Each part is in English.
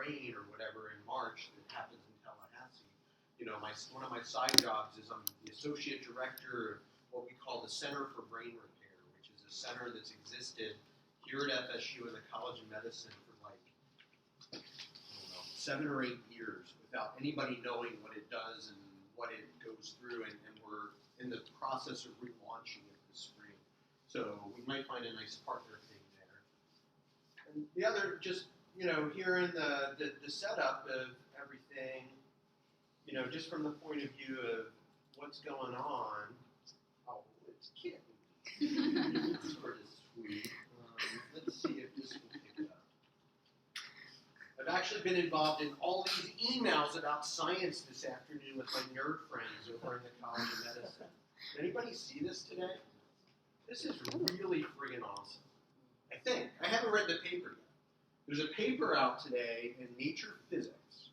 brain or whatever in March that happens in Tallahassee. You know, one of my side jobs is I'm the associate director of what we call the Center for Brain Repair, which is a center that's existed here at FSU in the College of Medicine for like, I don't know, 7 or 8 years without anybody knowing what it does and what it goes through, and we're in the process of relaunching it this spring. So we might find a nice partner thing there. And the other, just, you know, here in the setup of everything, you know, just from the point of view of what's going on. Oh, it's kitten. It's sort of sweet. Let's see if this will pick it up. I've actually been involved in all these emails about science this afternoon with my nerd friends over in the College of Medicine. Did anybody see this today? This is really friggin' awesome. I think. I haven't read the paper yet. There's a paper out today in Nature Physics.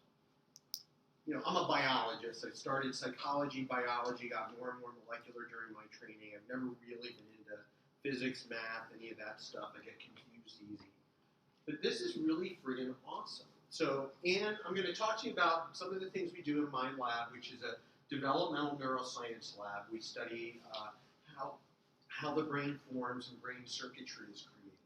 You know, I'm a biologist. I started psychology, biology, got more and more molecular during my training. I've never really been into physics, math, any of that stuff. I get confused easy. But this is really friggin' awesome. So, and I'm going to talk to you about some of the things we do in my lab, which is a developmental neuroscience lab. We study how the brain forms and brain circuitry is created.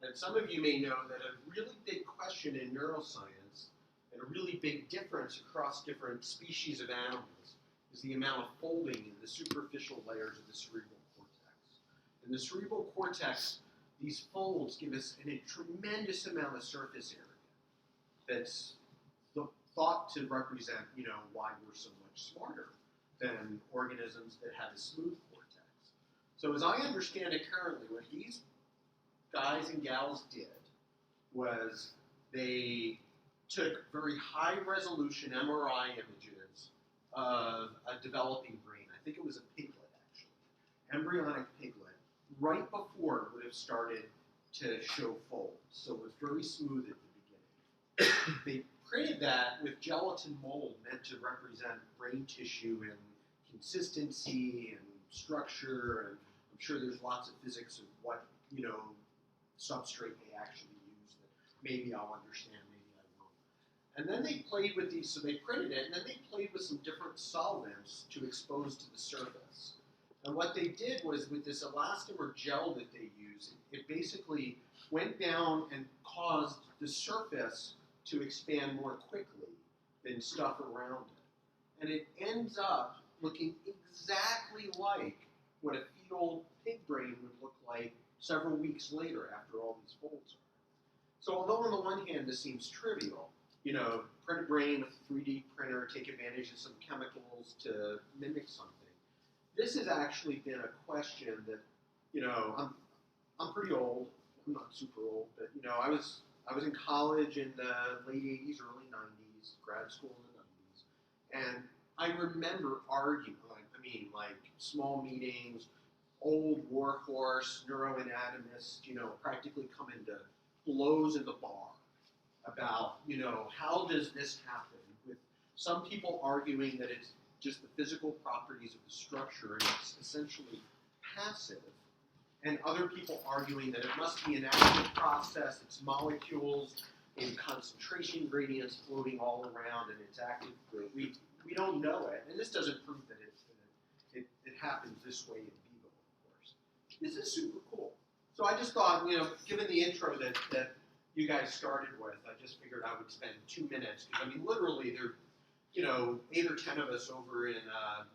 And some of you may know that a really big question in neuroscience and a really big difference across different species of animals is the amount of folding in the superficial layers of the cerebral cortex. In the cerebral cortex, these folds give us a tremendous amount of surface area that's thought to represent, you know, why we're so much smarter than organisms that have a smooth cortex. So as I understand it currently, what these guys and gals did was they took very high-resolution MRI images of a developing brain. I think it was a piglet, actually, embryonic piglet, right before it would have started to show folds. So it was very smooth at the beginning. They printed that with gelatin mold meant to represent brain tissue and consistency and structure, and I'm sure there's lots of physics of what, you know, substrate they actually use that maybe I'll understand, maybe I won't. And then they played with these, so they printed it, and then they played with some different solvents to expose to the surface. And what they did was, with this elastomer gel that they used, it basically went down and caused the surface to expand more quickly than stuff around it. And it ends up looking exactly like what a fetal pig brain would look like several weeks later after all these folds are. So although on the one hand this seems trivial, you know, print a brain with a 3D printer, take advantage of some chemicals to mimic something, this has actually been a question that, you know, I'm pretty old. I'm not super old, but, you know, I was in college in the late 80s, early 90s, grad school in the 90s, and I remember arguing, like small meetings, old warhorse, neuroanatomists, you know, practically coming to blows in the bar about, you know, how does this happen, with some people arguing that it's just the physical properties of the structure and it's essentially passive, and other people arguing that it must be an active process, it's molecules in concentration gradients floating all around and it's active. We don't know it, and this doesn't prove that it happens this way in vivo, of course. This is super cool. So I just thought, you know, given the intro that you guys started with, I just figured I would spend 2 minutes, because I mean, literally, there, you know, 8 or 10 of us over in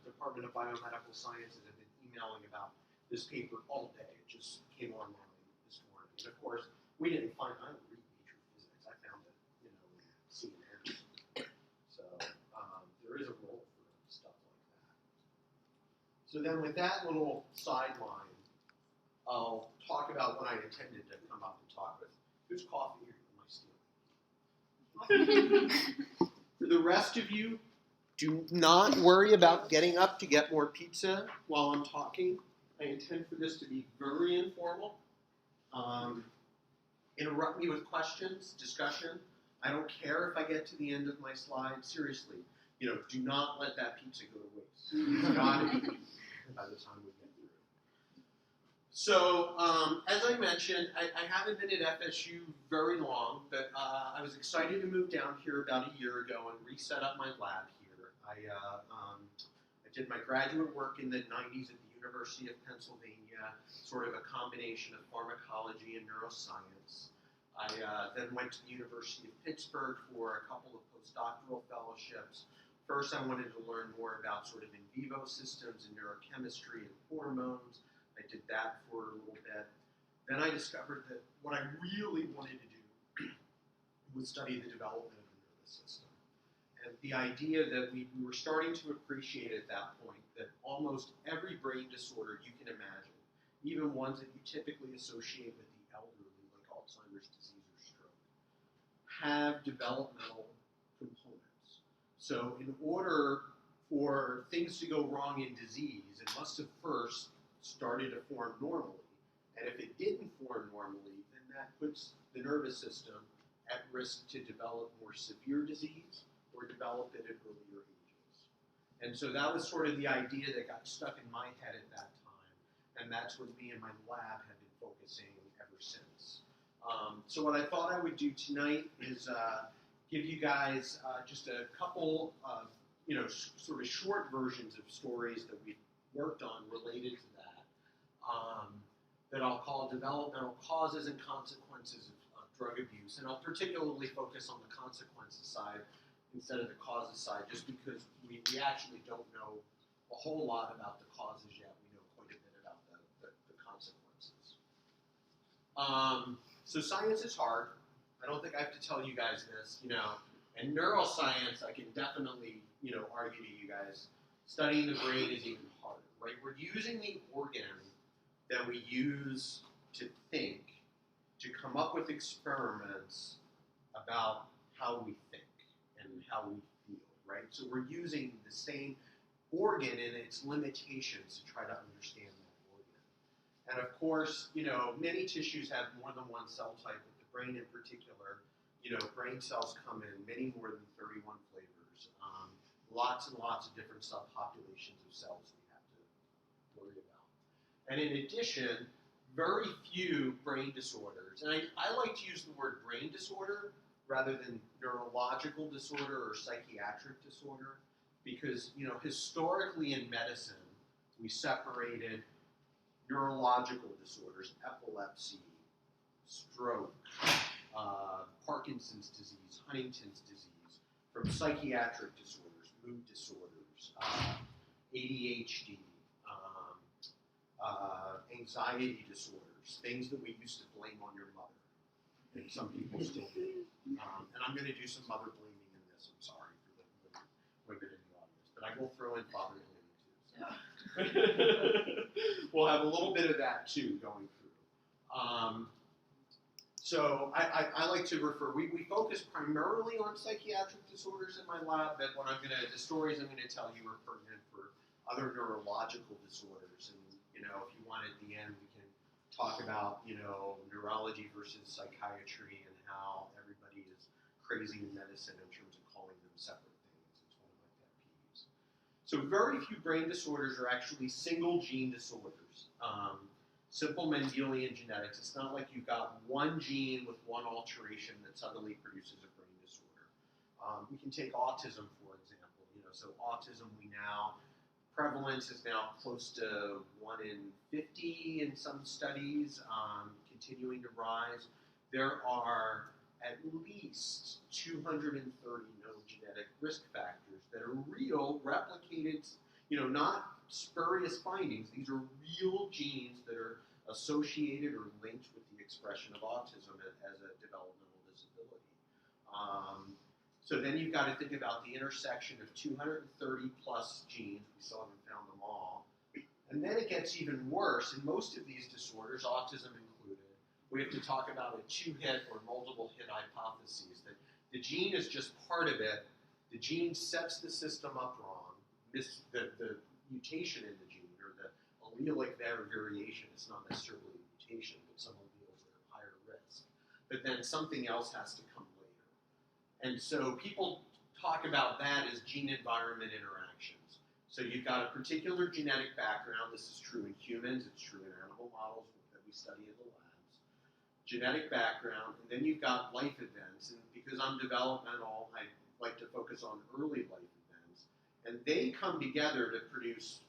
Department of Biomedical Sciences have been emailing about this paper all day. It just came online this morning. And of course, I don't read Nature Physics. I found it, you know, in CNN. So there is a role for stuff like that. So then with that little sideline, I'll talk about what I intended to come up and talk with. Who's coffee here? Am I stealing? For the rest of you, do not worry about getting up to get more pizza while I'm talking. I intend for this to be very informal. Interrupt me with questions, discussion. I don't care if I get to the end of my slide. Seriously, you know, do not let that pizza go to waste. It's got to be by the time we get So, as I mentioned, I haven't been at FSU very long, but I was excited to move down here about a year ago and reset up my lab here. I did my graduate work in the 90s at the University of Pennsylvania, sort of a combination of pharmacology and neuroscience. I then went to the University of Pittsburgh for a couple of postdoctoral fellowships. First, I wanted to learn more about sort of in vivo systems and neurochemistry and hormones. I did that for a little bit. Then I discovered that what I really wanted to do was study the development of the nervous system. And the idea that we were starting to appreciate at that point that almost every brain disorder you can imagine, even ones that you typically associate with the elderly, like Alzheimer's disease or stroke, have developmental components. So in order for things to go wrong in disease, it must have first started to form normally. And if it didn't form normally, then that puts the nervous system at risk to develop more severe disease or develop it at earlier ages. And so that was sort of the idea that got stuck in my head at that time. And that's what me and my lab have been focusing ever since. So what I thought I would do tonight is give you guys just a couple of, sort of short versions of stories that we've worked on related to that I'll call developmental causes and consequences of drug abuse. And I'll particularly focus on the consequences side instead of the causes side, just because we actually don't know a whole lot about the causes yet. We know quite a bit about the consequences. So science is hard. I don't think I have to tell you guys this, And neuroscience, I can definitely, argue to you guys, studying the brain is even harder, right? We're using the organ that we use to think, to come up with experiments about how we think and how we feel, right? So we're using the same organ and its limitations to try to understand that organ. And of course, many tissues have more than one cell type, but the brain in particular, brain cells come in many more than 31 flavors, lots and lots of different subpopulations of cells we have to worry about. And in addition, very few brain disorders, and I like to use the word brain disorder rather than neurological disorder or psychiatric disorder, because historically in medicine, we separated neurological disorders, epilepsy, stroke, Parkinson's disease, Huntington's disease, from psychiatric disorders, mood disorders, ADHD, anxiety disorders, things that we used to blame on your mother, and some people still do. And I'm going to do some mother blaming in this. I'm sorry for the women in the audience, but I will throw in father blaming too. So. We'll have a little bit of that too going through. So I like to refer, we focus primarily on psychiatric disorders in my lab, but the stories I'm going to tell you are pertinent for other neurological disorders. And, if you want at the end, we can talk about, neurology versus psychiatry and how everybody is crazy in medicine in terms of calling them separate things. It's one of my pet peeves. So very few brain disorders are actually single gene disorders. Simple Mendelian genetics. It's not like you've got one gene with one alteration that suddenly produces a brain disorder. We can take autism, for example. So autism, prevalence is now close to 1 in 50 in some studies, continuing to rise. There are at least 230 known genetic risk factors that are real, replicated, not spurious findings. These are real genes that are associated or linked with the expression of autism as a developmental disability. So then you've got to think about the intersection of 230 plus genes. We still haven't found them all. And then it gets even worse. In most of these disorders, autism included, we have to talk about a two-hit or multiple-hit hypotheses, that the gene is just part of it. The gene sets the system up wrong. The mutation in the gene, or the allelic variation, it's not necessarily a mutation, but some alleles are at higher risk. But then something else has to come later. And so people talk about that as gene-environment interactions. So you've got a particular genetic background. This is true in humans. It's true in animal models that we study in the labs. Genetic background, and then you've got life events. And because I'm developmental, I like to focus on early life events. And they come together to produce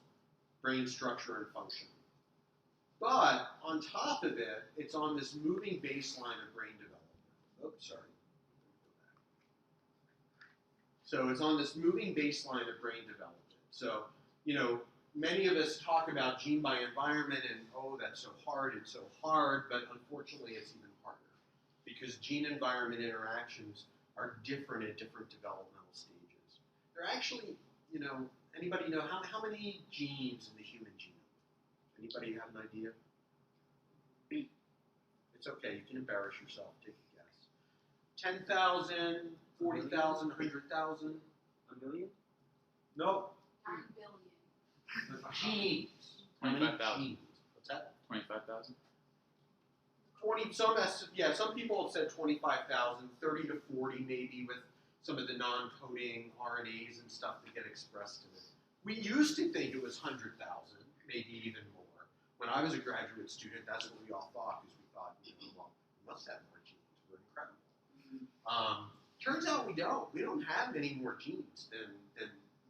brain structure and function. But on top of it, it's on this moving baseline of brain development. Oops, sorry. So it's on this moving baseline of brain development. So, you know, many of us talk about gene by environment and, oh, that's so hard, it's so hard, but unfortunately it's even harder because gene-environment interactions are different at different developmental stages. They're actually, you know, anybody know how many genes in the human genome? Anybody have an idea? It's okay, you can embarrass yourself, take a guess. 10,000, 40,000, 100,000? A million? No. 9 billion. Genes. 25,000. What's that? 25,000. 20. Some people have said 25,000, 30 to 40 maybe with some of the non-coding RNAs and stuff that get expressed in it. We used to think it was 100,000, maybe even more. When I was a graduate student, that's what we all thought, because we thought, you know, well, we must have more genes. We're incredible. Turns out we don't. We don't have many more genes than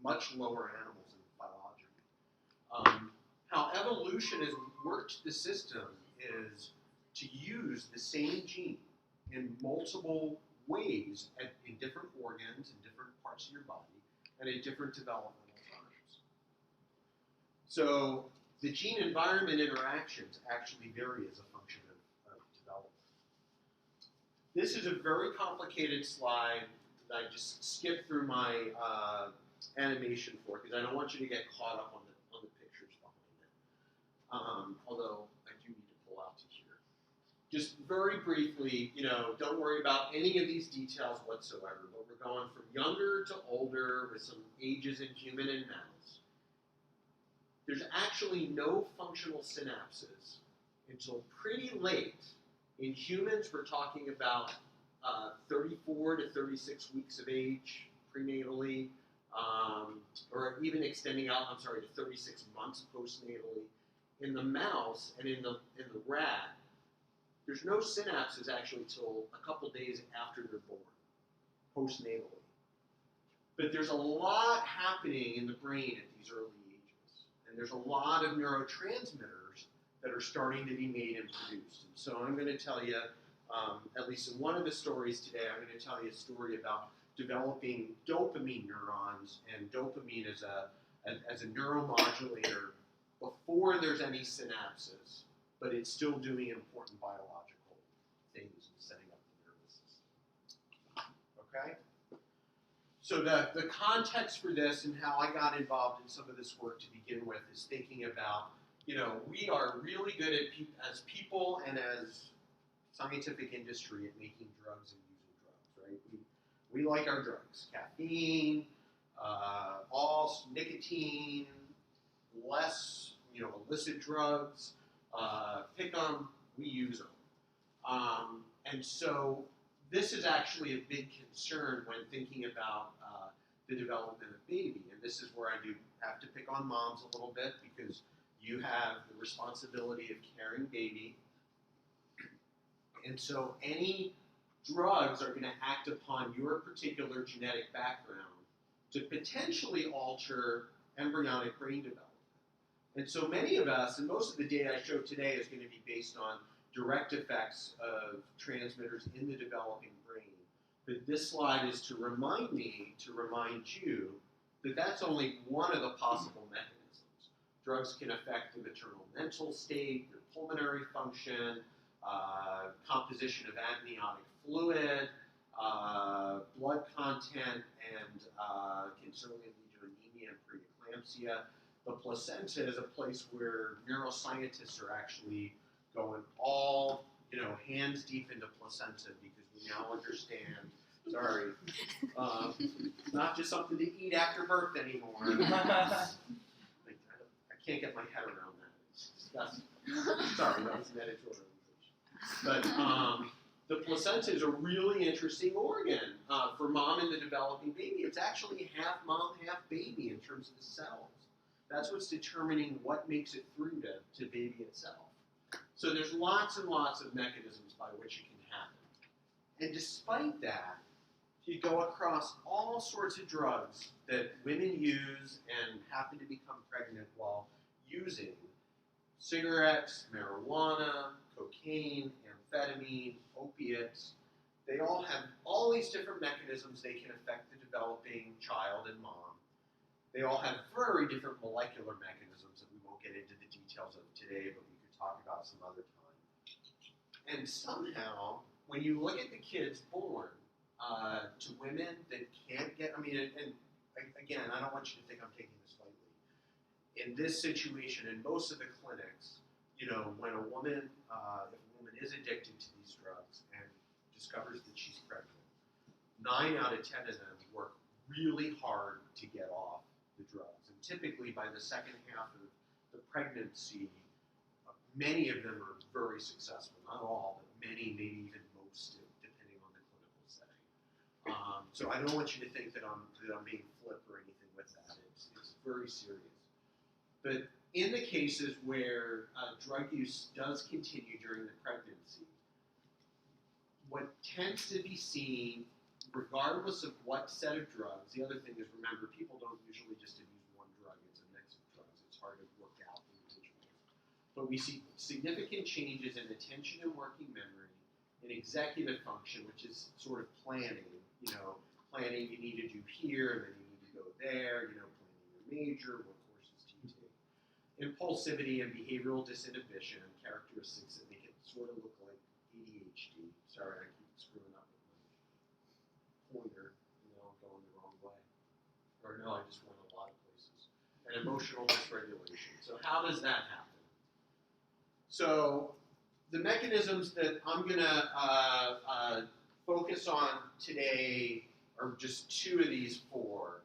much lower animals in phylogeny. How evolution has worked the system is to use the same gene in multiple ways in different organs, in different parts of your body, and at different developmental times. So the gene-environment interactions actually vary as a function of development. This is a very complicated slide that I just skipped through my animation for, because I don't want you to get caught up on the pictures behind it. Although I do need to pull out to here. Just very briefly, you know, don't worry about any of these details whatsoever, but we're going from younger to older with some ages in human and mouse. There's actually no functional synapses until pretty late. In humans, we're talking about 34 to 36 weeks of age prenatally, or even extending out, to 36 months postnatally. In the mouse and in the rat, there's no synapses actually till a couple days after they're born, postnatally. But there's a lot happening in the brain at these early ages. And there's a lot of neurotransmitters that are starting to be made and produced. And so I'm going to tell you, at least in one of the stories today, I'm going to tell you a story about developing dopamine neurons and dopamine as a neuromodulator before there's any synapses, but it's still doing important biological things and setting up the nervous system. Okay? So the context for this and how I got involved in some of this work to begin with is thinking about, you know, we are really good at as people and as scientific industry at making drugs and using drugs, right? We like our drugs. Caffeine, all nicotine, less, you know, illicit drugs, pick them, we use them. And so this is actually a big concern when thinking about the development of baby. And this is where I do have to pick on moms a little bit because you have the responsibility of carrying baby. And so any drugs are going to act upon your particular genetic background to potentially alter embryonic brain development. And so many of us, and most of the data I showed today is going to be based on direct effects of transmitters in the developing brain. But this slide is to remind you, that that's only one of the possible mechanisms. Drugs can affect the maternal mental state, your pulmonary function, composition of amniotic fluid, blood content, and can certainly lead to anemia and preeclampsia. The placenta is a place where neuroscientists are actually going all, you know, hands deep into placenta because we now understand, not just something to eat after birth anymore. I can't get my head around that. It's disgusting. Sorry, that was an editorial. But the placenta is a really interesting organ for mom and the developing baby. It's actually half mom, half baby in terms of the cells. That's what's determining what makes it through to baby itself. So there's lots and lots of mechanisms by which it can happen. And despite that, you go across all sorts of drugs that women use and happen to become pregnant while using: cigarettes, marijuana, cocaine, amphetamine, opiates. They all have all these different mechanisms they can affect the developing child and mom. They all have very different molecular mechanisms that we won't get into the details of today, but we could talk about some other time. And somehow, when you look at the kids born to women that can't get, and again, I don't want you to think I'm taking this lightly. In this situation, in most of the clinics, when a woman, if a woman is addicted to these drugs and discovers that she's pregnant, 9 out of 10 of them work really hard to get off the drugs. And typically by the second half of the pregnancy, many of them are very successful. Not all, but many, maybe even most, depending on the clinical setting. So I don't want you to think that I'm being flip or anything with that. It's very serious. But in the cases where drug use does continue during the pregnancy, what tends to be seen, regardless of what set of drugs, the other thing is, remember, people don't usually just abuse one drug, it's a mix of drugs. It's hard to work out individually. But we see significant changes in attention and working memory, in executive function, which is sort of planning, planning you need to do here, and then you need to go there, planning your major, what courses do you take. Impulsivity and behavioral disinhibition, characteristics that make it sort of look like ADHD. Sorry, I keep screwing up with my pointer, going the wrong way. Or no, I just went a lot of places. And emotional dysregulation. So how does that happen? So the mechanisms that I'm going to focus on today are just 2 of these 4.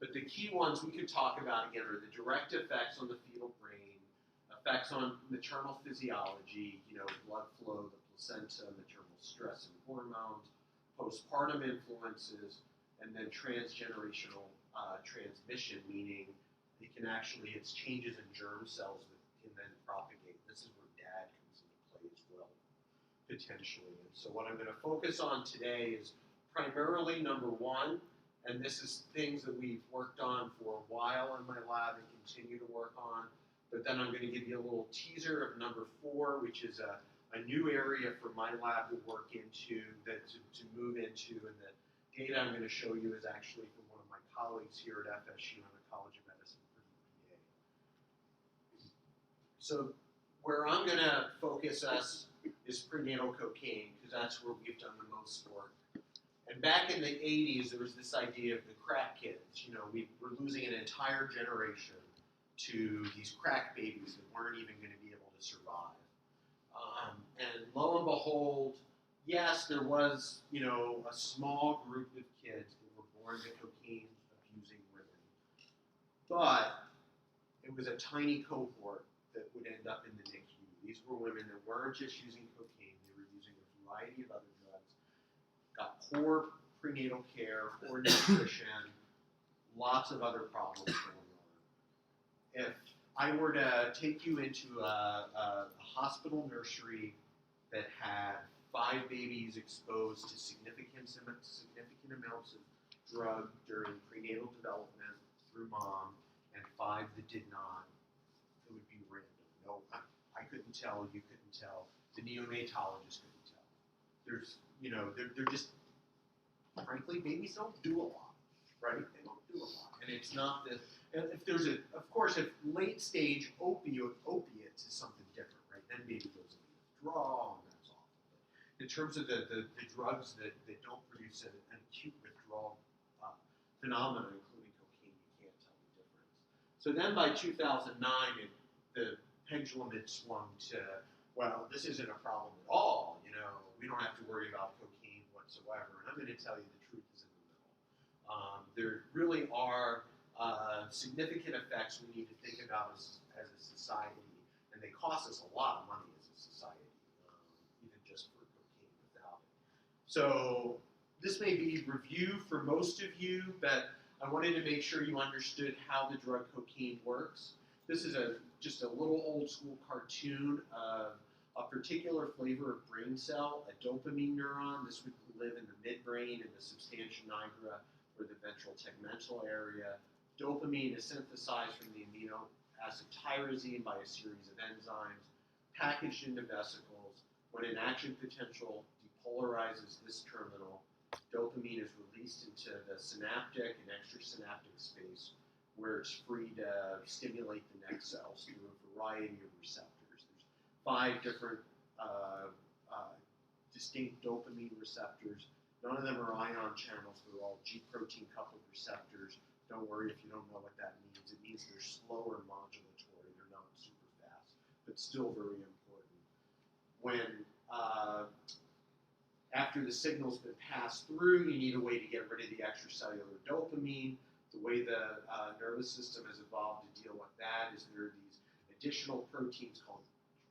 But the key ones we could talk about, again, are the direct effects on the fetal brain, effects on maternal physiology, blood flow, the placenta, maternal stress and hormones, postpartum influences, and then transgenerational transmission, meaning it's changes in germ cells that can then propagate. This is where dad comes into play as well, potentially. And so what I'm going to focus on today is primarily number 1, and this is things that we've worked on for a while in my lab and continue to work on. But then I'm going to give you a little teaser of number 4, which is a new area for my lab to work into, to move into, and the data I'm going to show you is actually from one of my colleagues here at FSU in the College of Medicine for EPA. So where I'm going to focus us is prenatal cocaine, because that's where we've done the most work. And back in the 80s, there was this idea of the crack kids. We're losing an entire generation to these crack babies that weren't even going to be able to survive. And lo and behold, yes, there was, a small group of kids that were born to cocaine-abusing women. But it was a tiny cohort that would end up in the NICU. These were women that weren't just using cocaine, they were using a variety of other drugs, got poor prenatal care, poor nutrition, lots of other problems going on. If I were to take you into a hospital nursery that had 5 babies exposed to significant amounts of drug during prenatal development through mom, and 5 that did not, it would be random. No, I couldn't tell, you couldn't tell, the neonatologist couldn't tell. There's, they're just, frankly, babies don't do a lot, right? They don't do a lot. And it's not that, if there's of course, if late stage opiates is something different, right? Then baby goes into withdrawal, and that's awful. But in terms of the drugs that don't produce an acute withdrawal phenomenon, including cocaine, you can't tell the difference. So then by 2009, the pendulum had swung to, well, this isn't a problem at all. We don't have to worry about cocaine whatsoever. And I'm going to tell you the truth is in the middle. There really are significant effects we need to think about as a society, and they cost us a lot of money as a society, even just for cocaine without it. So this may be review for most of you, but I wanted to make sure you understood how the drug cocaine works. This is just a little old school cartoon of a particular flavor of brain cell, a dopamine neuron. This would live in the midbrain, in the substantia nigra, or the ventral tegmental area. Dopamine is synthesized from the amino acid tyrosine by a series of enzymes, packaged into vesicles. When an action potential depolarizes this terminal, dopamine is released into the synaptic and extrasynaptic space, where it's free to stimulate the next cells through a variety of receptors. There's 5 different distinct dopamine receptors. None of them are ion channels. They're all G protein coupled receptors. Don't worry if you don't know what that means. It means they're slower modulatory. They're not super fast, but still very important. When after the signal's been passed through, you need a way to get rid of the extracellular dopamine. The way the nervous system has evolved to deal with that is there are these additional proteins called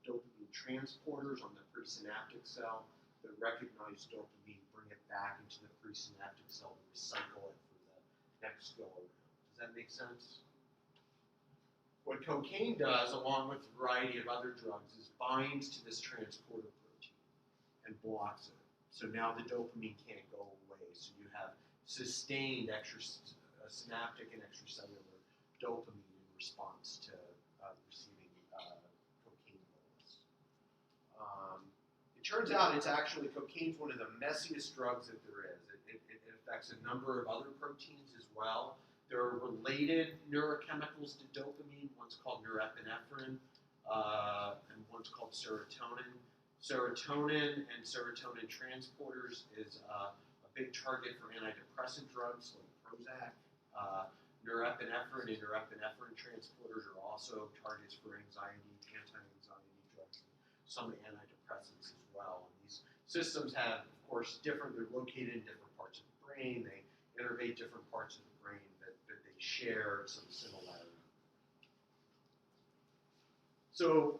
dopamine transporters on the presynaptic cell that recognize dopamine, bring it back into the presynaptic cell to recycle it for the next go around. Does that make sense? What cocaine does, along with a variety of other drugs, is binds to this transporter protein and blocks it. So now the dopamine can't go away. So you have sustained synaptic and extracellular dopamine in response to receiving cocaine bolus. It turns out cocaine's one of the messiest drugs that there is. It affects a number of other proteins as well. There are related neurochemicals to dopamine. One's called norepinephrine, and one's called serotonin. Serotonin and serotonin transporters is a big target for antidepressant drugs like Prozac. Norepinephrine and norepinephrine transporters are also targets for anti-anxiety drugs, and some antidepressants as well. And these systems have, of course, they're located in different parts of the brain. They innervate different parts of the brain, but they share some similarity. So,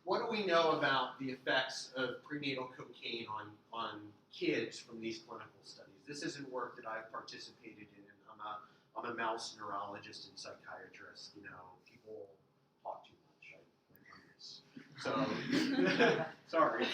what do we know about the effects of prenatal cocaine on kids from these clinical studies? This isn't work that I've participated in. I'm a mouse neurologist and psychiatrist. You know, people talk too much. So, sorry.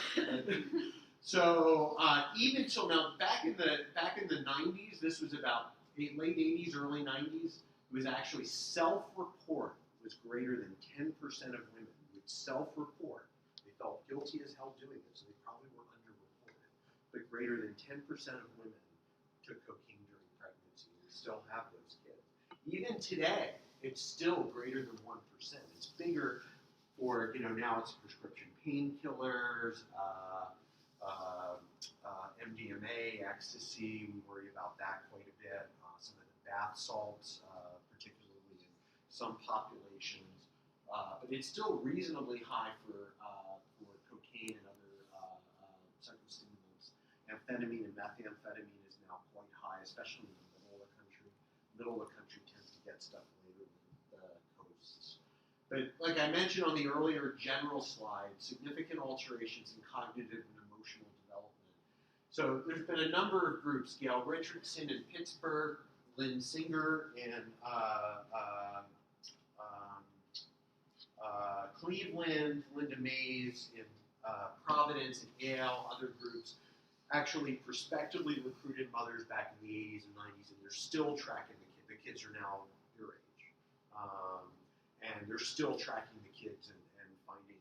So even till now, back in the 90s, this was about late 80s, early 90s. It was actually self-report was greater than 10% of women would self-report. They felt guilty as hell doing it, so they probably were underreported. But greater than 10% of women took cocaine during pregnancy. We still have those kids. Even today, it's still greater than 1%. It's bigger for, now it's prescription painkillers, MDMA, ecstasy. We worry about that quite a bit. Some of the bath salts, particularly in some populations. But it's still reasonably high for cocaine and other psychostimulants. Amphetamine and methamphetamine is now quite high, especially in the middle of the country. Middle of the country tends to get stuff later than the coasts. But like I mentioned on the earlier general slide, significant alterations in cognitive and emotional development. So there's been a number of groups, Gail Richardson in Pittsburgh, Lynn Singer in Cleveland, Linda Mays in Providence and Yale, other groups actually prospectively recruited mothers back in the 80s and 90s, and they're still tracking the kids. The kids are now your age. And they're still tracking the kids and finding,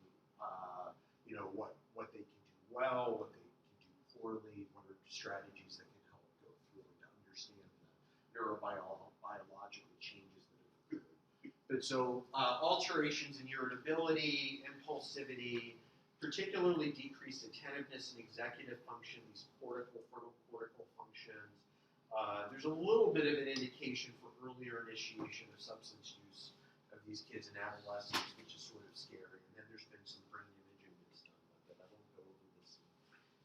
what they can do well, what they can do poorly, what are strategies that can help go through and to understand the neurobiological changes that have occurred. But so alterations in irritability, impulsivity, particularly decreased attentiveness and executive function, these frontal cortical functions. There's a little bit of an indication for earlier initiation of substance use of these kids and adolescents, which is sort of scary. And then there's been some brain imaging that's done with it. I won't go over this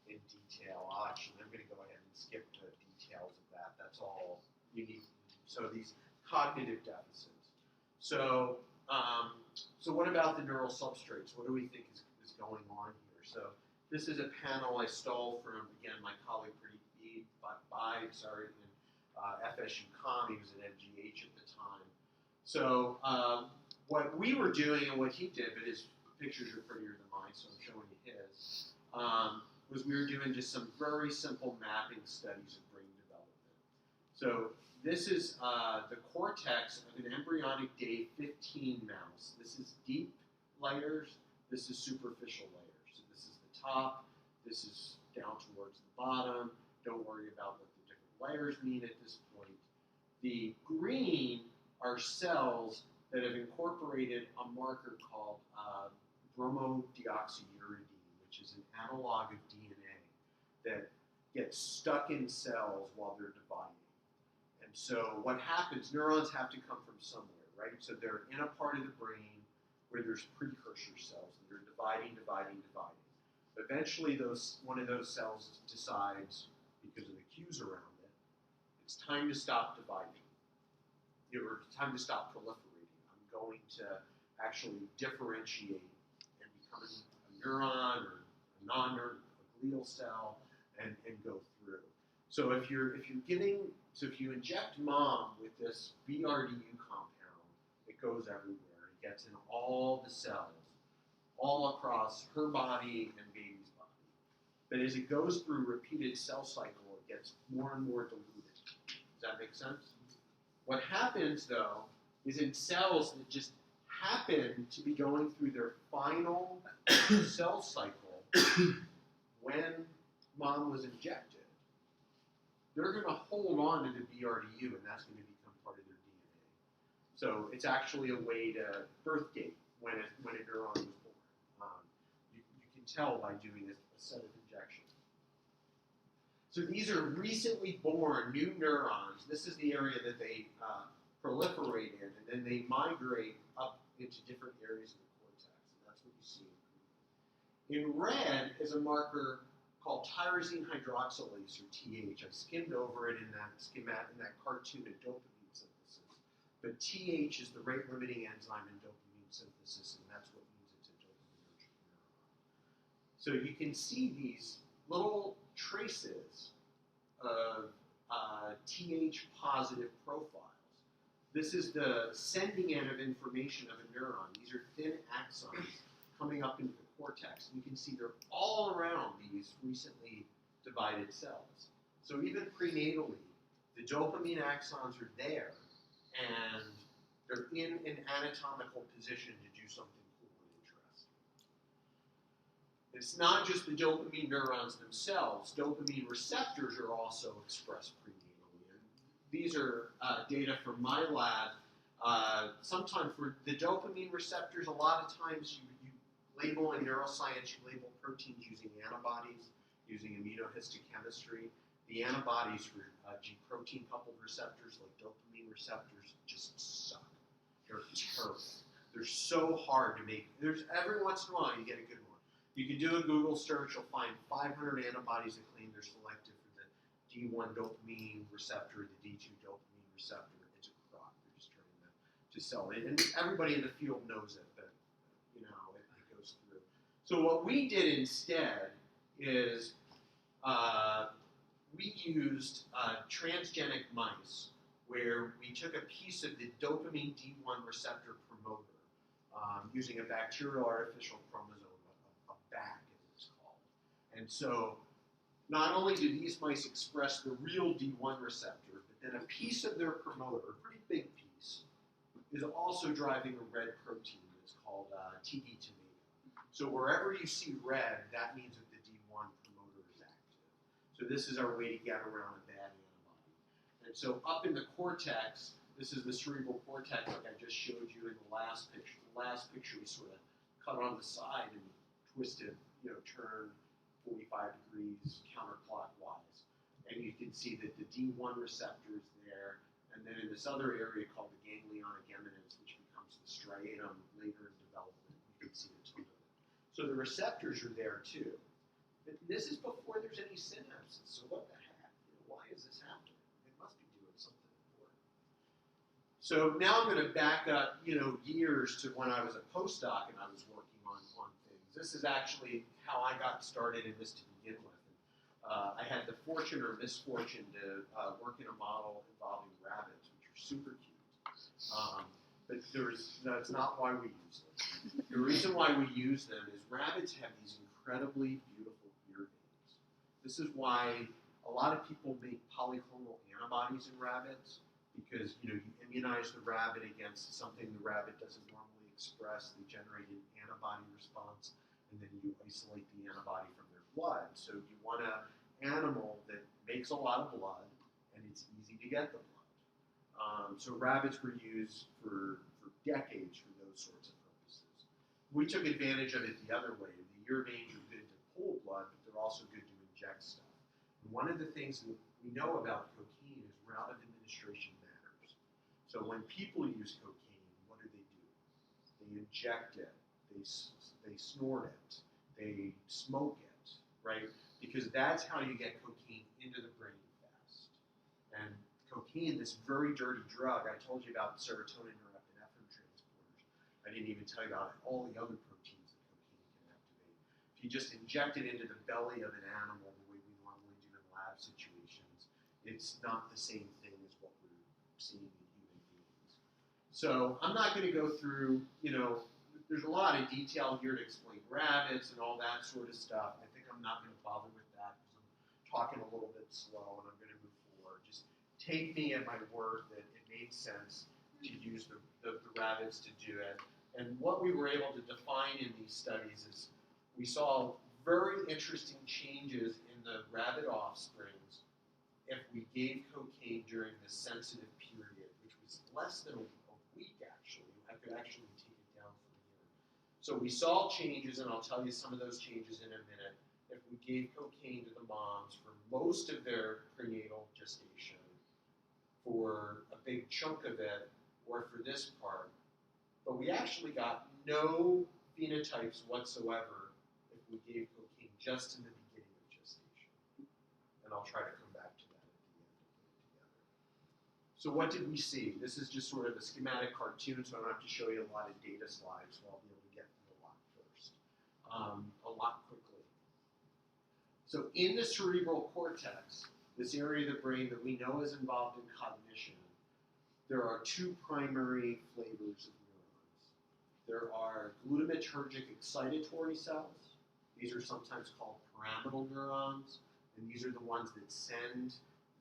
in detail. I'm going to go ahead and skip the details of that. That's all you need. So these cognitive deficits. So what about the neural substrates? What do we think is going on here? So this is a panel I stole from, again, my colleague Pradeep Bide, FSU he was at MGH at the time. So what we were doing and what he did, but his pictures are prettier than mine, so I'm showing you his, was we were doing just some very simple mapping studies of brain development. So this is the cortex of an embryonic day 15 mouse. This is deep layers, this is superficial layers. So this is the top, this is down towards the bottom. Don't worry about what the different layers mean at this point. The green are cells that have incorporated a marker called bromodioxyuridine, which is an analog of DNA that gets stuck in cells while they're dividing. And so what happens, neurons have to come from somewhere, right? So they're in a part of the brain where there's precursor cells that are dividing. Eventually one of those cells decides, because of the cues around it, it's time to stop dividing. Or it's time to stop proliferating. I'm going to actually differentiate and become a neuron or a non-neuron, a glial cell, and go through. So if you inject mom with this BRDU compound, it goes everywhere. It gets in all the cells, all across her body and baby's body. But as it goes through repeated cell cycle, it gets more and more diluted. Does that make sense? What happens, though, is in cells that just happen to be going through their final cell cycle when mom was injected, they're going to hold on to the BRDU, and that's going to become part of their DNA. So it's actually a way to birth date when a neuron was born. You can tell by doing a set of injections. So these are recently born new neurons. This is the area that they proliferate in, and then they migrate up into different areas of the cortex, and that's what you see in green. In red is a marker called tyrosine hydroxylase, or TH. I skimmed over it in that cartoon of dopamine synthesis. But TH is the rate-limiting enzyme in dopamine synthesis, and that's what means it's a dopaminergic neuron. So you can see these little traces of TH-positive profiles. This is the sending end of information of a neuron. These are thin axons coming up into the cortex. And you can see they're all around these recently divided cells. So even prenatally, the dopamine axons are there, and they're in an anatomical position to do something cool and interesting. It's not just the dopamine neurons themselves. Dopamine receptors are also expressed prenatally. And these are data from my lab. Sometimes for the dopamine receptors, a lot of times you label in neuroscience, you label proteins using antibodies, using immunohistochemistry. The antibodies for G-protein coupled receptors, like dopamine receptors, just suck. They're terrible. They're so hard to make. Every once in a while you get a good one. You can do a Google search, you'll find 500 antibodies that claim they're selective for the D1 dopamine receptor, the D2 dopamine receptor. It's a crock. They're just trying to sell it. And everybody in the field knows it, but it goes through. So what we did instead is we used transgenic mice where we took a piece of the dopamine D1 receptor promoter using a bacterial artificial chromosome, a BAC as it's called. And so not only do these mice express the real D1 receptor, but then a piece of their promoter, a pretty big piece, is also driving a red protein that's called TD2. So wherever you see red, that means that the D1 promoter is active. So this is our way to get around a bad antibody. And so up in the cortex, this is the cerebral cortex like I just showed you in the last picture. The last picture we sort of cut on the side and twisted, turned 45 degrees counterclockwise. And you can see that the D1 receptor is there. And then in this other area called the ganglionic eminence, which becomes the striatum later in development, you can see a ton of it. So the receptors are there too. But this is before there's any synapses. So what the heck? Why is this happening? It must be doing something important. So now I'm going to back up, years to when I was a postdoc and I was working on things. This is actually how I got started in this to begin with. I had the fortune or misfortune to work in a model involving rabbits, which are super cute. But that's not why we use them. The reason why we use them is rabbits have these incredibly beautiful ear veins. This is why a lot of people make polyclonal antibodies in rabbits, because you immunize the rabbit against something the rabbit doesn't normally express. They generate an antibody response, and then you isolate the antibody from their blood. So you want an animal that makes a lot of blood, and it's easy to get the blood. So rabbits were used for decades for those sorts of purposes. We took advantage of it the other way. The ear veins are good to pull blood, but they're also good to inject stuff. And one of the things that we know about cocaine is route of administration matters. So when people use cocaine, what do? They inject it, they snort it, they smoke it, right? Because that's how you get cocaine into the brain fast. And cocaine, this very dirty drug, I told you about serotonin, norepinephrine transporters. I didn't even tell you about all the other proteins that cocaine can activate. If you just inject it into the belly of an animal the way we normally do in lab situations, it's not the same thing as what we're seeing in human beings. So I'm not going to go through, there's a lot of detail here to explain rabbits and all that sort of stuff. I think I'm not going to bother with that because I'm talking a little bit slow and I'm going to move forward. Just take me at my word that it made sense to use the rabbits to do it. And what we were able to define in these studies is we saw very interesting changes in the rabbit offsprings if we gave cocaine during the sensitive period, which was less than a week actually. I could actually take it down from here. So we saw changes, and I'll tell you some of those changes in a minute, if we gave cocaine to the moms for most of their prenatal gestation, for a big chunk of it, or for this part. But we actually got no phenotypes whatsoever if we gave cocaine just in the beginning of gestation. And I'll try to come back to that at the end and put it together. So what did we see? This is just sort of a schematic cartoon, so I don't have to show you a lot of data slides, so I'll be able to get through a lot first, a lot quickly. So in the cerebral cortex, this area of the brain that we know is involved in cognition, there are two primary flavors of neurons. There are glutamatergic excitatory cells. These are sometimes called pyramidal neurons, and these are the ones that send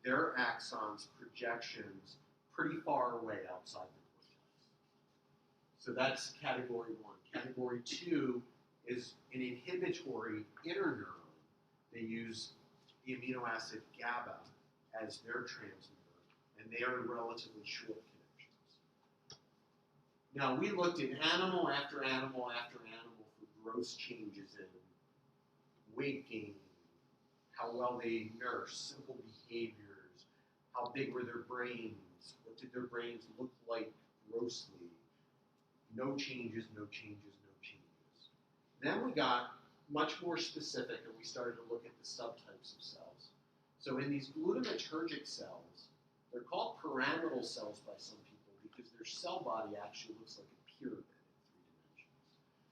their axons, projections, pretty far away outside the cortex. So that's category one. Category two is an inhibitory inner neuron. They use the amino acid GABA as their transmitter, and they are relatively short connections. Now, we looked at animal after animal after animal for gross changes in weight gain, how well they nurse, simple behaviors, how big were their brains, what did their brains look like grossly. No changes, no changes, no changes. Then we got much more specific, and we started to look at the subtypes of cells. So in these glutamatergic cells, they're called pyramidal cells by some people because their cell body actually looks like a pyramid in 3 dimensions.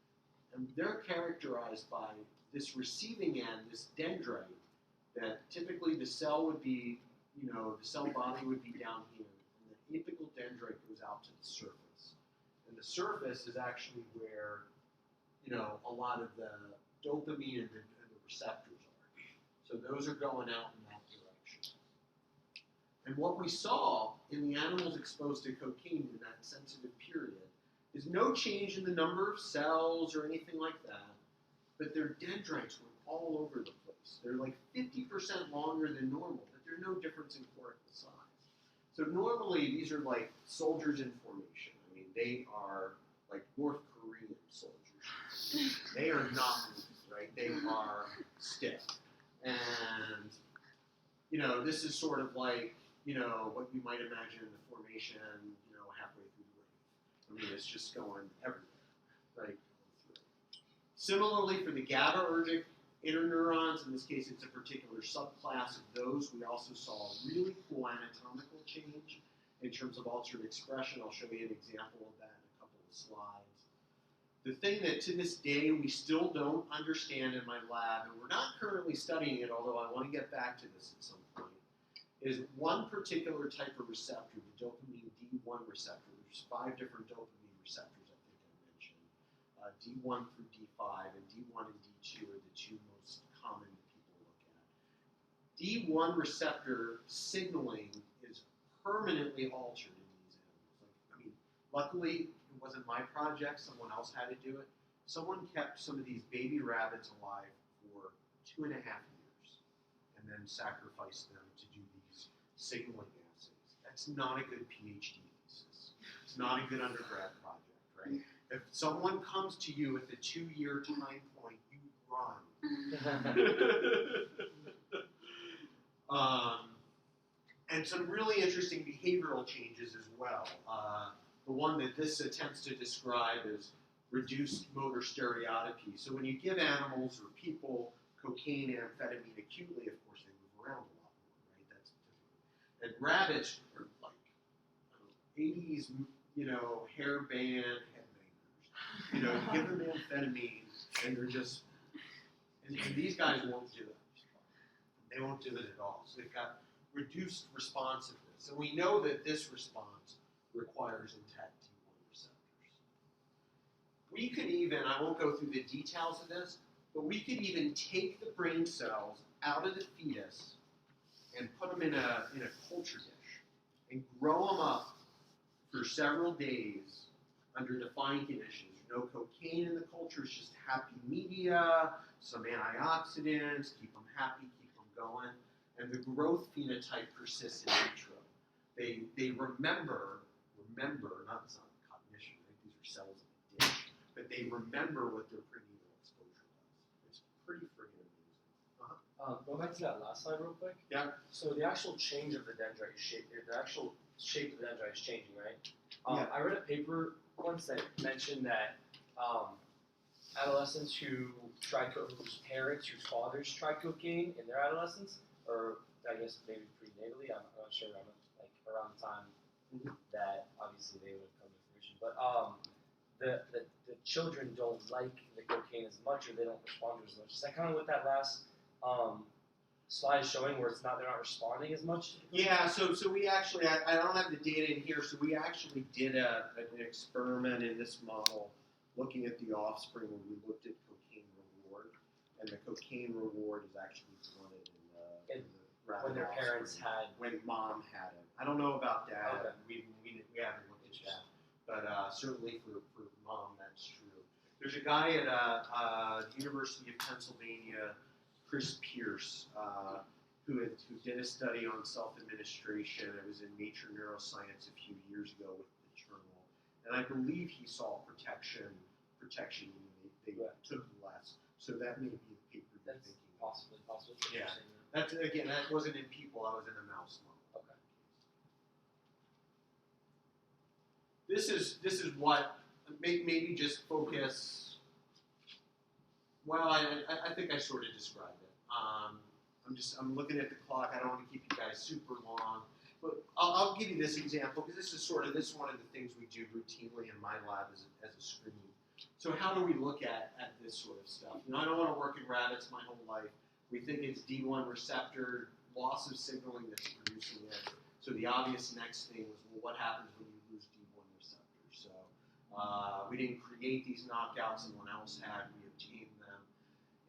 And they're characterized by this receiving end, this dendrite, that typically the cell would be, the cell body would be down here, and the apical dendrite goes out to the surface. And the surface is actually where, a lot of the dopamine and the receptors are. So those are going out in that direction. And what we saw in the animals exposed to cocaine in that sensitive period is no change in the number of cells or anything like that, but their dendrites were all over the place. They're like 50% longer than normal, but there's no difference in cortical size. So normally these are like soldiers in formation. I mean, they are like North Korean soldiers. They are not moving, right? They are stiff. And, this is sort of like, what you might imagine in the formation, halfway through the wave. I mean, it's just going everywhere, right? Similarly, for the GABAergic interneurons, in this case, it's a particular subclass of those. We also saw a really cool anatomical change in terms of altered expression. I'll show you an example of that in a couple of slides. the thing that to this day we still don't understand in my lab, and we're not currently studying it, although I want to get back to this at some point, is one particular type of receptor, the dopamine D1 receptor. There's 5 different dopamine receptors, I think I mentioned. D1 through D5, and D1 and D2 are the 2 most common that people look at. D1 receptor signaling is permanently altered in these animals. Luckily, it wasn't my project. Someone else had to do it. Someone kept some of these baby rabbits alive for 2.5 years and then sacrificed them to do these signaling assays. That's not a good PhD thesis. It's not a good undergrad project, right? If someone comes to you with a 2-year time point, you run. And some really interesting behavioral changes as well. The one that this attempts to describe is reduced motor stereotypy. So when you give animals or people cocaine and amphetamine acutely, of course they move around a lot more, right? That's typical. And rabbits are like 80s, hairband headbangers. You give them amphetamine and they're just, and these guys won't do it. They won't do it at all. So they've got reduced responsiveness. And we know that this response requires intact D1 receptors. We could even, I won't go through the details of this, but we could even take the brain cells out of the fetus and put them in a culture dish and grow them up for several days under defined conditions. No cocaine in the culture, it's just happy media, some antioxidants, keep them happy, keep them going. And the growth phenotype persists in vitro. They remember, not it's not cognition, right? These are cells in a dish, but they remember what their prenatal exposure was. It's pretty friggin' amazing. Going back to that last slide real quick. Yeah. So the actual change of the dendrite shape, the actual shape of the dendrite is changing, right? Yeah. I read a paper once that mentioned that adolescents whose parents, whose fathers tried cocaine in their adolescence, or I guess maybe prenatally, I'm not sure, like around the time that obviously they would have come to fruition. But the children don't like the cocaine as much, or they don't respond to it as much. Is that kind of what that last slide is showing, where they're not responding as much? Yeah, so we actually, I don't have the data in here, so we actually did an experiment in this model looking at the offspring when we looked at cocaine reward, and the cocaine reward is actually blunted in the when their parents had, when mom had it. I don't know about dad. Okay. We haven't looked at that, but certainly for mom that's true. There's a guy at the University of Pennsylvania, Chris Pierce, who did a study on self-administration. It was in Nature Neuroscience a few years ago with the journal, and I believe he saw protection. They took less, so that may be a paper you're that's thinking of. possibly. Yeah. That wasn't in people. I was in a mouse model. Okay. This is what maybe just focus. Well, I think I sort of described it. I'm looking at the clock. I don't want to keep you guys super long, but I'll give you this example because this is one of the things we do routinely in my lab as a screen. So how do we look at this sort of stuff? I don't want to work in rabbits my whole life. We think it's D1 receptor, loss of signaling that's producing it. So the obvious next thing was, well, what happens when you lose D1 receptors? So we didn't create these knockouts, someone else had, we obtained them.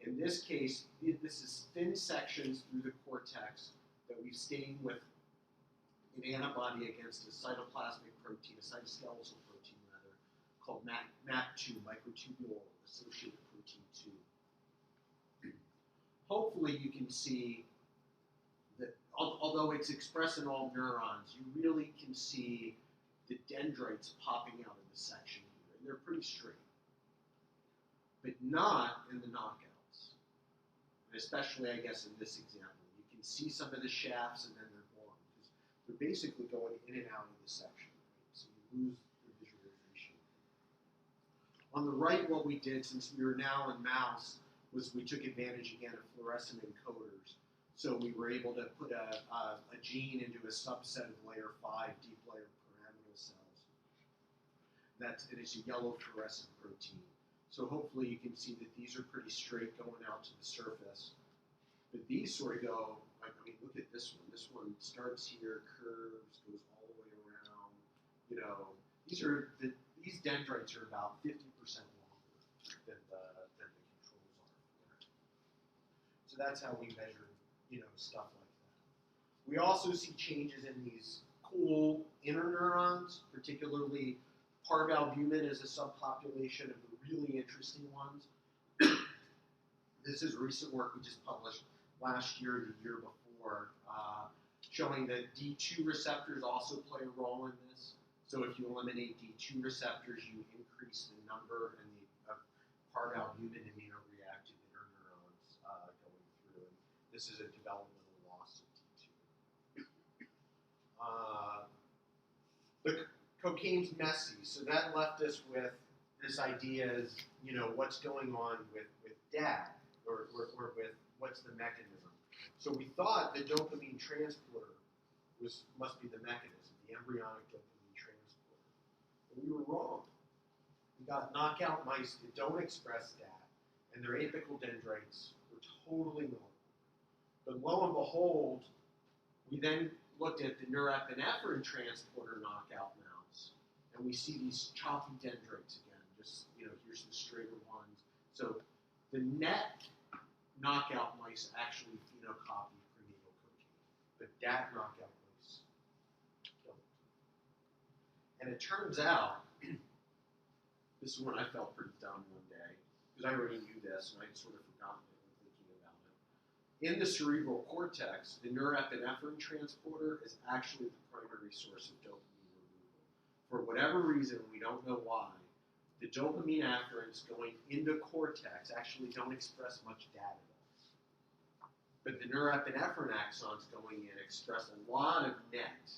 In this case, this is thin sections through the cortex that we've stained with an antibody against a cytoplasmic protein, a cytoskeletal protein rather, called MAP2, microtubule associated protein 2. Hopefully you can see that, although it's expressed in all neurons, you really can see the dendrites popping out of the section here, and they're pretty straight, but not in the knockouts. And especially, I guess, in this example, you can see some of the shafts, and then they're gone because they're basically going in and out of the section, right? So you lose the visualization. On the right, what we did, since we were now in mouse, was we took advantage again of fluorescent encoders. So we were able to put a gene into a subset of layer 5 deep layer pyramidal cells. And it's a yellow fluorescent protein. So hopefully you can see that these are pretty straight going out to the surface. But these sort of go, like, I mean, look at this one. This one starts here, curves, goes all the way around. You know, these dendrites are about 50% longer than the controls are for it. So that's how we measure, you know, stuff like that. We also see changes in these cool interneurons, particularly parvalbumin is a subpopulation of the really interesting ones. This is recent work we just published last year, the year before, showing that D2 receptors also play a role in this. So if you eliminate D2 receptors, you increase the number and the parvalbumin immunoreactive interneurons going through. And this is a developmental loss of D2. The cocaine's messy, so that left us with this idea is, you know, what's going on with DAD, or with what's the mechanism. So we thought the dopamine transporter must be the mechanism, the embryonic dopamine transporter. But we were wrong. We got knockout mice that don't express DAD, and their apical dendrites were totally normal. But lo and behold, we then looked at the norepinephrine transporter knockout mouse, and we see these choppy dendrites again. Just, you know, here's the straighter ones. So the net knockout mice actually phenocopy prenatal cocaine, but DAT knockout mice don't. And it turns out, this is when I felt pretty dumb one day, because I already knew this and I'd sort of forgotten it when thinking about it. In the cerebral cortex, the norepinephrine transporter is actually the primary source of dopamine removal. For whatever reason, we don't know why, the dopamine afferents going into cortex actually don't express much DAT at all. But the norepinephrine axons going in express a lot of NET.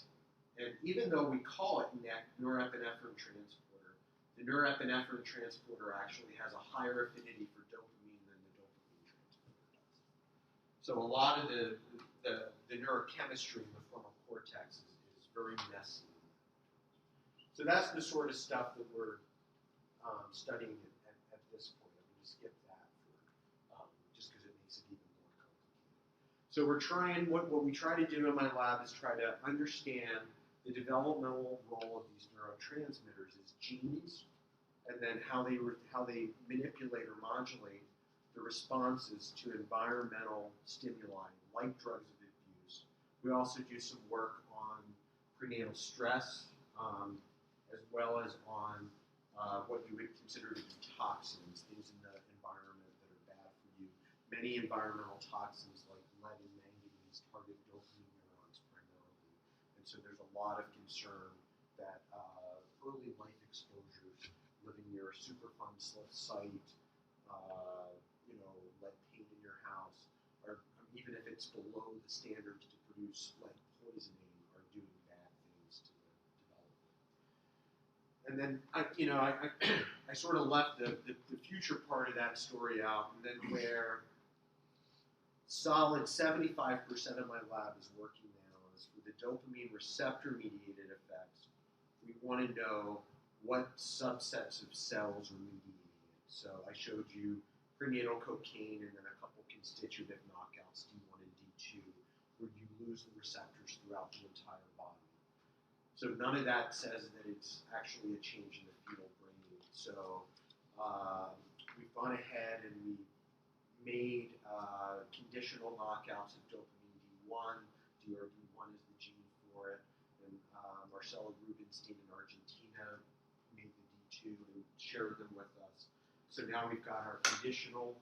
And even though we call it NET, norepinephrine transporter, the norepinephrine transporter actually has a higher affinity for dopamine than the dopamine transporter does. So a lot of the neurochemistry in the frontal cortex is very messy. So that's the sort of stuff that we're studying at this point. I'm going to skip that just because it makes it even more complicated. So we're trying, what we try to do in my lab is try to understand the developmental role of these neurotransmitters as genes, and then how they manipulate or modulate the responses to environmental stimuli like drugs of abuse. We also do some work on prenatal stress, as well as on what you would consider to be toxins, things in the environment that are bad for you. Many environmental toxins like lead and manganese target dopamine neurons primarily. And so there's a lot of concern that early life exposures, living near a Superfund site, you know, lead paint in your house, or even if it's below the standards to produce lead poisoning, are doing bad things to the development. And then I sort of left the future part of that story out, and then where solid 75% of my lab is working now is for the dopamine receptor mediated effects. We want to know what subsets of cells are mediating it. So I showed you prenatal cocaine and then a couple constitutive knockouts, D1 and D2, where you lose the receptors throughout the entire body. So none of that says that it's actually a change in the fetal brain. So we've gone ahead and we made conditional knockouts of dopamine D1. DRD1 is the gene for it. And Marcelo Rubinstein in Argentina made the D2 and shared them with us. So now we've got our conditional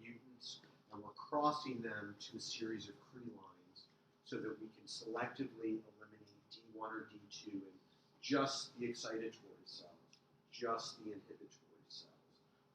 mutants, and we're crossing them to a series of Cre lines so that we can selectively eliminate D1 or D2 in just the excitatory cells, just the inhibitory cells,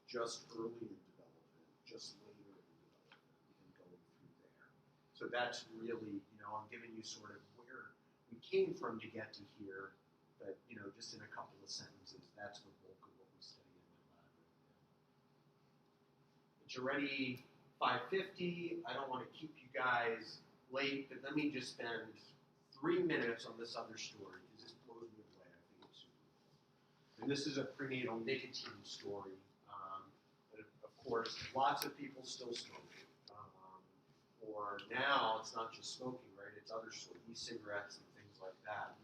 just early in development, just later in development, and going through there. So that's really, I'm giving you sort of where we came from to get to here, but, just in a couple of sentences, that's the bulk of what we study in my lab right now. It's already 5:50. I don't want to keep you guys late, but let me just spend 3 minutes on this other story, because this blows me away. I think it's super cool. And this is a prenatal nicotine story. course, lots of people still smoke. Or now it's not just smoking, right? It's other sort of e-cigarettes and things like that.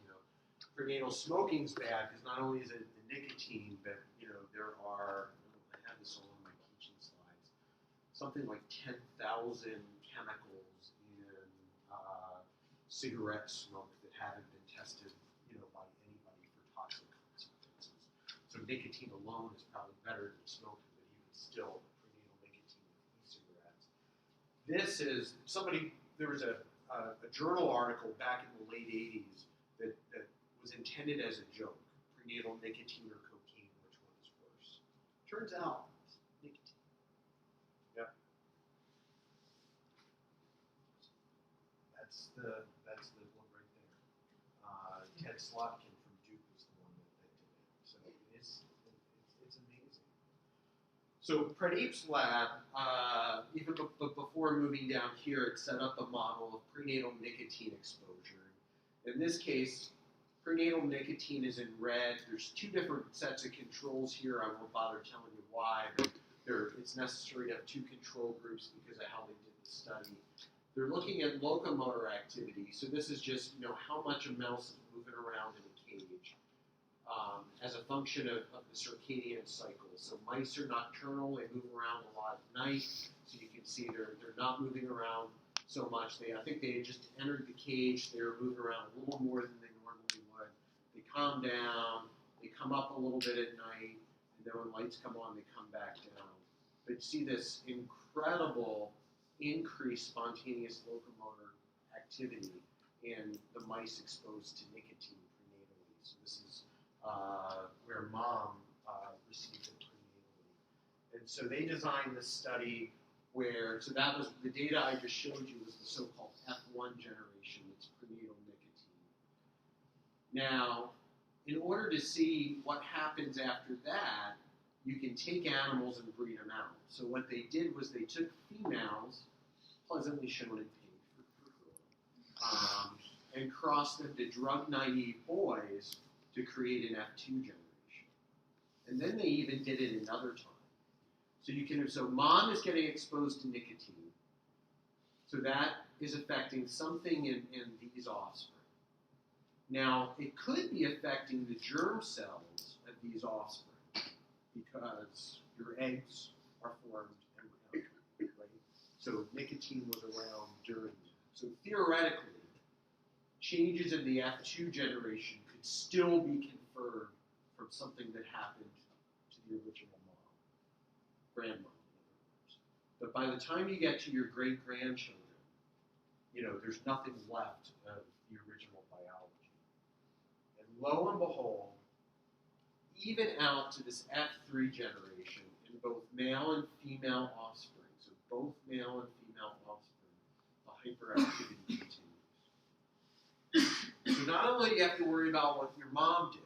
Prenatal smoking's bad because not only is it the nicotine, but there are. I have this all on my teaching slides. Something like 10,000 chemicals in cigarette smoke that haven't been tested, by anybody for toxic consequences. So nicotine alone is probably better than smoking, but even still, prenatal nicotine in e-cigarettes. This is there was a journal article back in the late 80s that was intended as a joke. Prenatal nicotine or cocaine, which one is worse? Turns out, it's nicotine. Yep. That's the one right there. Ted Slotkin from Duke was the one that did it. So it's amazing. So Pradeep's lab, even before moving down here, it set up a model of prenatal nicotine exposure. In this case, prenatal nicotine is in red. There's two different sets of controls here. I won't bother telling you why, but it's necessary to have two control groups because of how they did the study. They're looking at locomotor activity. So this is just how much a mouse is moving around in a cage. As a function of the circadian cycle. So mice are nocturnal, they move around a lot at night, so you can see they're not moving around so much. I think they had just entered the cage, they were moving around a little more than they normally would. They calm down, they come up a little bit at night, and then when lights come on, they come back down. But you see this incredible increased spontaneous locomotor activity in the mice exposed to nicotine prenatally. So this is where mom received it prenatally. And so they designed this study so that was, the data I just showed you was the so-called F1 generation, it's prenatal nicotine. Now, in order to see what happens after that, you can take animals and breed them out. So what they did was they took females, pleasantly shown in pink, and crossed them to drug-naive boys to create an F2 generation. And then they even did it another time. So mom is getting exposed to nicotine. So that is affecting something in these offspring. Now, it could be affecting the germ cells of these offspring because your eggs are formed embryonically, right? So nicotine was around during that. So theoretically, changes in the F2 generation could still be conferred from something that happened to the original mom, grandmom, in other words. But by the time you get to your great-grandchildren, there's nothing left of the original biology. And lo and behold, even out to this F3 generation, in both male and female offspring, so both male and female offspring, the hyperactivity continues. So not only do you have to worry about what your mom did,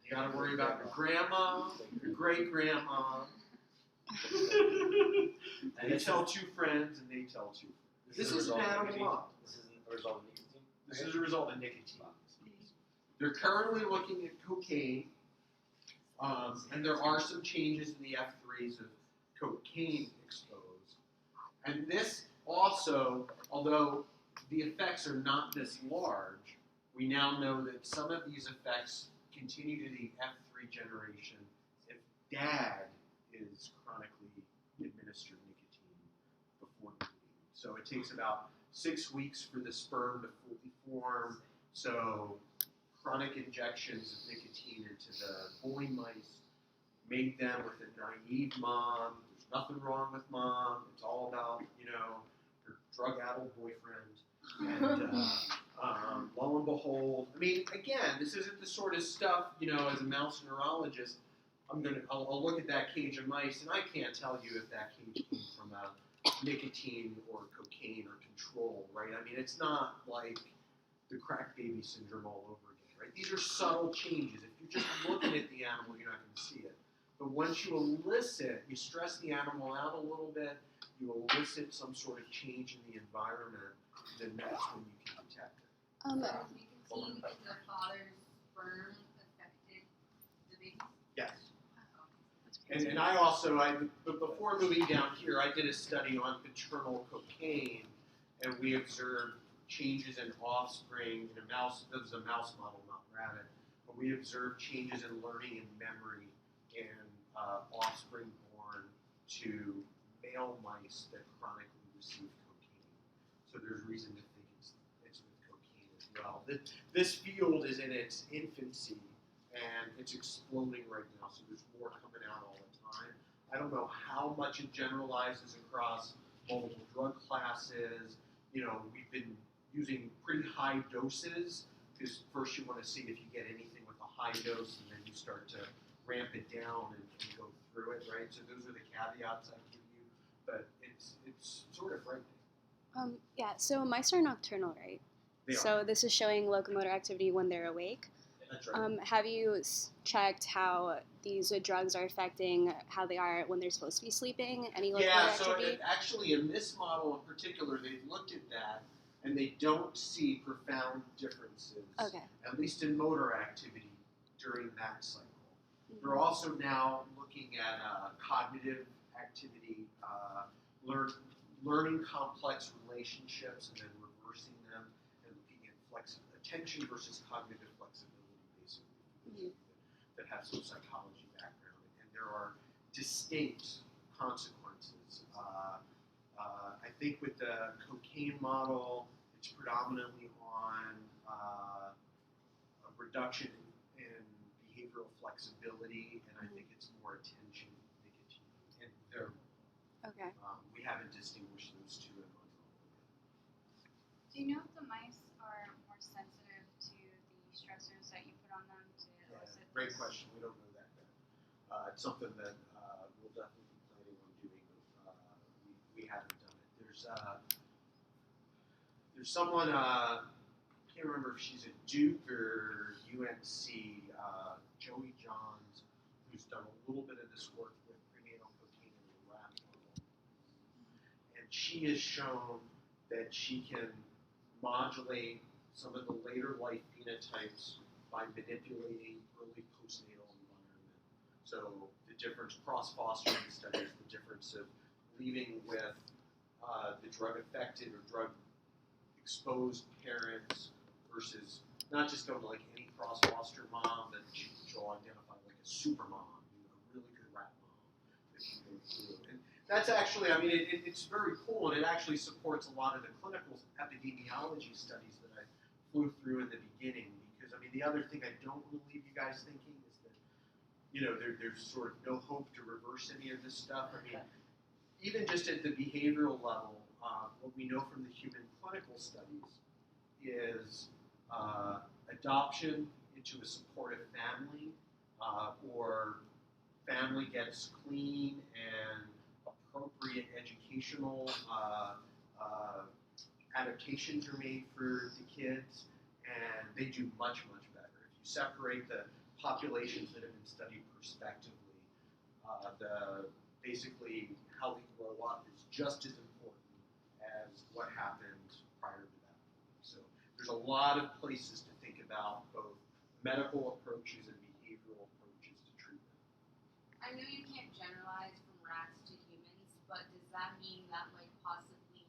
you got to worry about your grandma, your great-grandma. And they tell two friends, and they tell two friends. This is an animal model. This is a result of nicotine? This is a result of nicotine. They're currently looking at cocaine, and there are some changes in the F3s of cocaine exposed. And this also, although the effects are not this large, we now know that some of these effects continue to the F3 generation if dad is chronically administered nicotine before breeding. So it takes about 6 weeks for the sperm to fully form. So chronic injections of nicotine into the boy mice made them with a naive mom. There's nothing wrong with mom. It's all about, her drug-addled boyfriend. And lo and behold, I mean, again, this isn't the sort of stuff, as a mouse neurologist, I'll look at that cage of mice, and I can't tell you if that cage came from a nicotine or cocaine or control, right? I mean, it's not like the crack baby syndrome all over again, right? These are subtle changes. If you're just looking at the animal, you're not going to see it. But once you elicit, you stress the animal out a little bit, you elicit some sort of change in the environment, then that's when you can detect it. Nicotine in the father's sperm affected the baby? Yes. And I also, but before moving down here, I did a study on paternal cocaine, and we observed changes in offspring in a mouse. That was a mouse model, not rabbit. But we observed changes in learning and memory in offspring born to male mice that chronically received cocaine. So there's reason to think it's with cocaine as well. This field is in its infancy, and it's exploding right now. So there's more coming out all the time. I don't know how much it generalizes across multiple drug classes. You know, we've been using pretty high doses because first you want to see if you get anything with a high dose, and then you start to ramp it down and go through it, right? So those are the caveats I give you, but it's sort of frightening. Yeah, so mice are nocturnal, right? They So are. this is showing locomotor activity when they're awake. That's right. Have you checked how these drugs are affecting how they are when they're supposed to be sleeping? Any locomotor Yeah, so activity? actually in this model in particular, they've looked at that, and they don't see profound differences, Okay. at least in motor activity during that cycle. Mhm. They're also now looking at cognitive activity, learning complex relationships, and then reversing them, and looking at attention versus cognitive flexibility, basically, that have some psychology background. And there are distinct consequences. I think with the cocaine model, it's predominantly on a reduction in behavioral flexibility, and I think it's more attention, nicotine, and they're, Okay. we haven't distinguished those two in one. Mm-hmm. Do you know if the mice are more sensitive to the stressors that you put on them to elicit? Great this? question. We don't know that yet. It's something that we'll definitely be planning on doing. We haven't done it. There's someone, I can't remember if she's at Duke or UNC, Joey Johns, who's done a little bit of this work with prenatal cocaine in the rat model. And she has shown that she can modulate some of the later life phenotypes by manipulating early postnatal environment. So the difference, cross-fostering studies, the difference of leaving with the drug-affected or drug-exposed parents versus not just going to like any cross-foster mom, but she'll identify like a super mom, you know, a really good rat mom that she can go through. And that's actually, I mean, it's very cool, and it actually supports a lot of the clinical epidemiology studies that I flew through in the beginning. Because, I mean, the other thing I don't want to leave you guys thinking is that, you know, there's sort of no hope to reverse any of this stuff. I mean, even just at the behavioral level, what we know from the human clinical studies is adoption into a supportive family, or family gets clean and appropriate educational adaptations are made for the kids, and they do much, much better. If you separate the populations that have been studied prospectively, basically how they grow up is just as important as what happened prior to that. So there's a lot of places to think about both medical approaches and behavioral approaches to treatment. I know you can't generalize from rats to humans, but does that mean that like possibly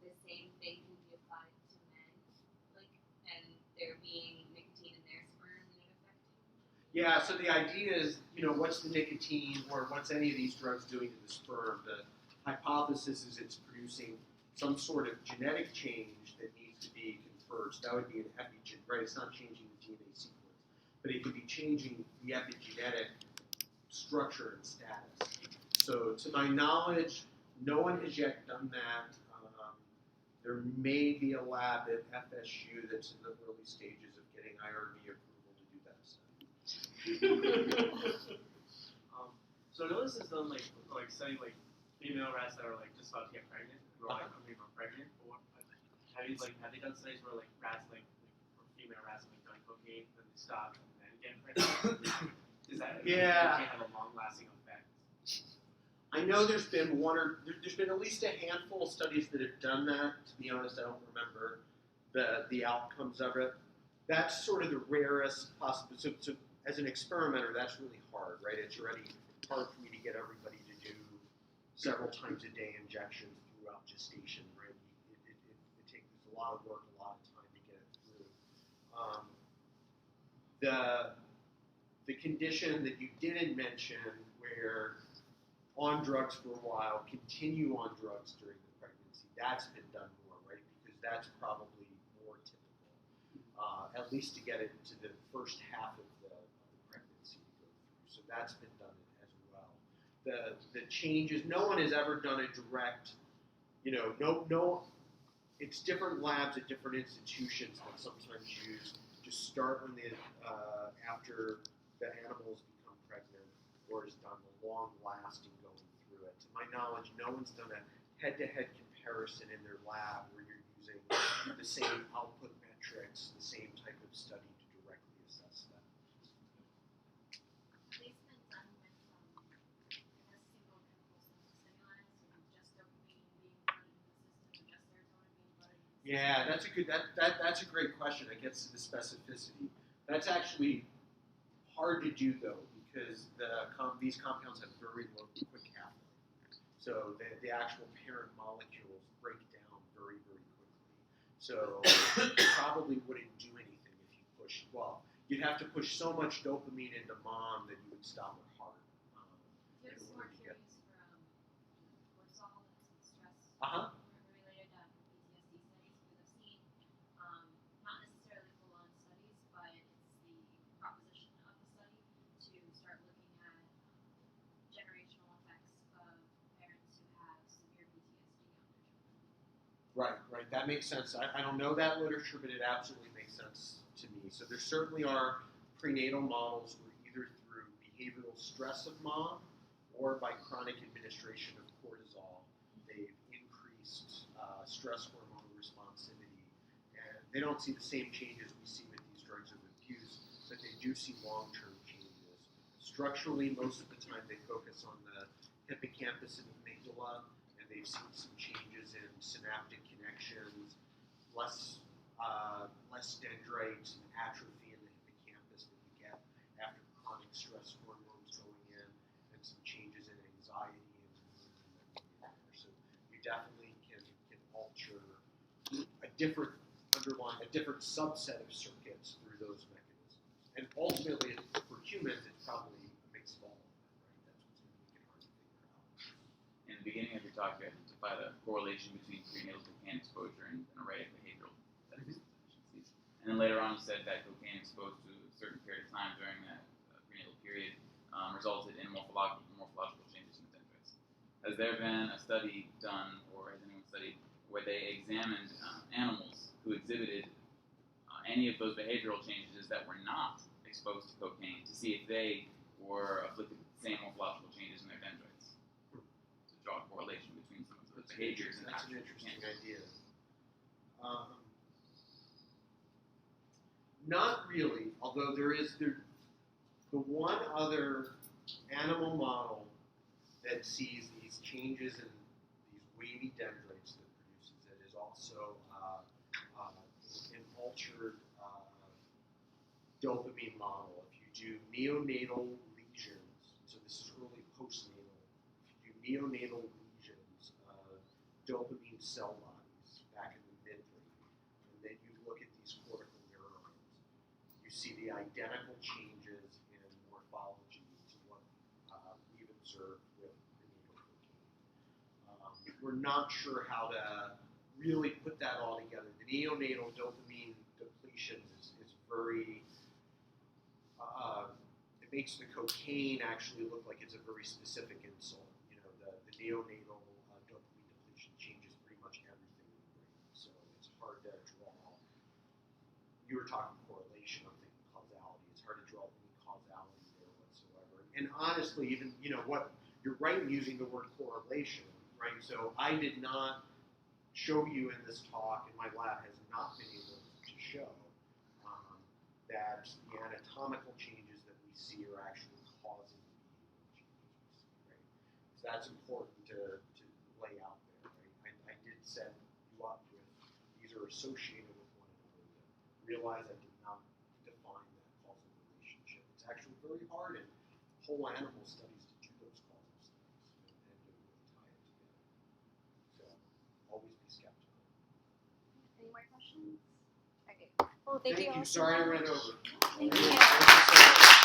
the same thing can be applied to men, like, and there being nicotine in their sperm and it affecting? Yeah, so the idea is, you know, what's the nicotine or what's any of these drugs doing to the sperm? The hypothesis is it's producing some sort of genetic change that needs to be conferred. So that would be an epigen, right? It's not changing the DNA sequence, but it could be changing the epigenetic structure and status. So to my knowledge, no one has yet done that. There may be a lab at FSU that's in the early stages of getting IRB approval to do that study. So notice is done like studying like female rats that are like just about to get pregnant, or like pregnant. Or have they done studies where like rats or female rats like done cocaine, then they stop and then get pregnant? Is that Yeah. Can have a long lasting effect? I know there's been there's been at least a handful of studies that have done that. To be honest, I don't remember the outcomes of it. That's sort of the rarest possible. So as an experimenter, that's really hard, right? It's already hard for me to get everybody to do several times a day injections throughout gestation, right? It takes a lot of work, a lot of time to get it through. The condition that you didn't mention, where on drugs for a while, continue on drugs during the pregnancy, that's been done more, right? Because that's probably more typical, at least to get it to the first half of the pregnancy to go through. So that's been done as well. The changes, no one has ever done a direct, it's different labs at different institutions that sometimes use just start when after the animals become pregnant, or has done the long lasting going through it. To my knowledge, no one's done a head-to-head comparison in their lab where you're using the same output metrics, the same type of study to directly assess that. They've been done with, I guess, single impulse stimuli, so just dopamine being flooded in the system, or just serotonin being flooded in the system. Yeah, that's a great question. It gets to the specificity. That's actually hard to do though, because these compounds have very low quick half-life. So the actual parent molecules break down very, very quickly. So you probably wouldn't do anything if you pushed. Well, you'd have to push so much dopamine into mom that you would stop her heart. Just more curious for cortisol and stress Uh-huh. related PTSD studies, because I've seen not necessarily full-on studies, but it's the proposition of the study to start looking at generational effects of parents who have severe PTSD on their children. Right. That makes sense. I don't know that literature, but it absolutely makes sense to me. So there certainly are prenatal models where either through behavioral stress of mom or by chronic administration of cortisol, they've increased stress hormone responsivity. And they don't see the same changes we see with these drugs of abuse, but they do see long-term changes. Structurally, most of the time they focus on the hippocampus and amygdala, and they've seen some changes in synaptic connections, less dendrites and atrophy in the hippocampus that you get after chronic stress hormones going in, and some changes in anxiety and memory. So you definitely can alter a different subset of circuits through those mechanisms. And ultimately, for humans, it's probably a mix of all of them, right? That's what's going to make it hard to figure out. In the beginning of your talk, you identified a correlation between prenatal cocaine exposure and an array of behavioral deficiencies. And then later on, you said that cocaine exposed to a certain period of time during that prenatal period resulted in morphological changes in the dendrites. Has there been a study done, or has anyone studied, where they examined animals who exhibited any of those behavioral changes that were not exposed to cocaine to see if they were afflicted with the same morphological changes in their dendrites? To draw a correlation between some of those behaviors and That's an actual interesting changes. idea. Not really, although the one other animal model that sees these changes in these wavy dendrites that produces it is also an altered dopamine model. If you do neonatal lesions, so this is early postnatal, if you do neonatal lesions of dopamine cell bodies back in the midbrain, and then you look at these cortical neurons, you see the identical changes in morphology to what we've observed with prenatal cocaine. We're not sure how to really put that all together. The neonatal dopamine depletion is very, it makes the cocaine actually look like it's a very specific insult. The neonatal dopamine depletion changes pretty much everything in the brain. So it's hard to draw. You were talking correlation, I'm thinking causality. It's hard to draw any causality there whatsoever. And honestly, even, you're right in using the word correlation, right? So I did not show you in this talk, and my lab has not been able to show that the anatomical changes that we see are actually causing the behavioral changes we see, right? So that's important to lay out there, right? I did set you up with these are associated with one another. Realize I did not define that causal relationship. It's actually very hard in whole animal studies to do Well, thank you all so Sorry I much. ran over. Thank Thank you. you so much.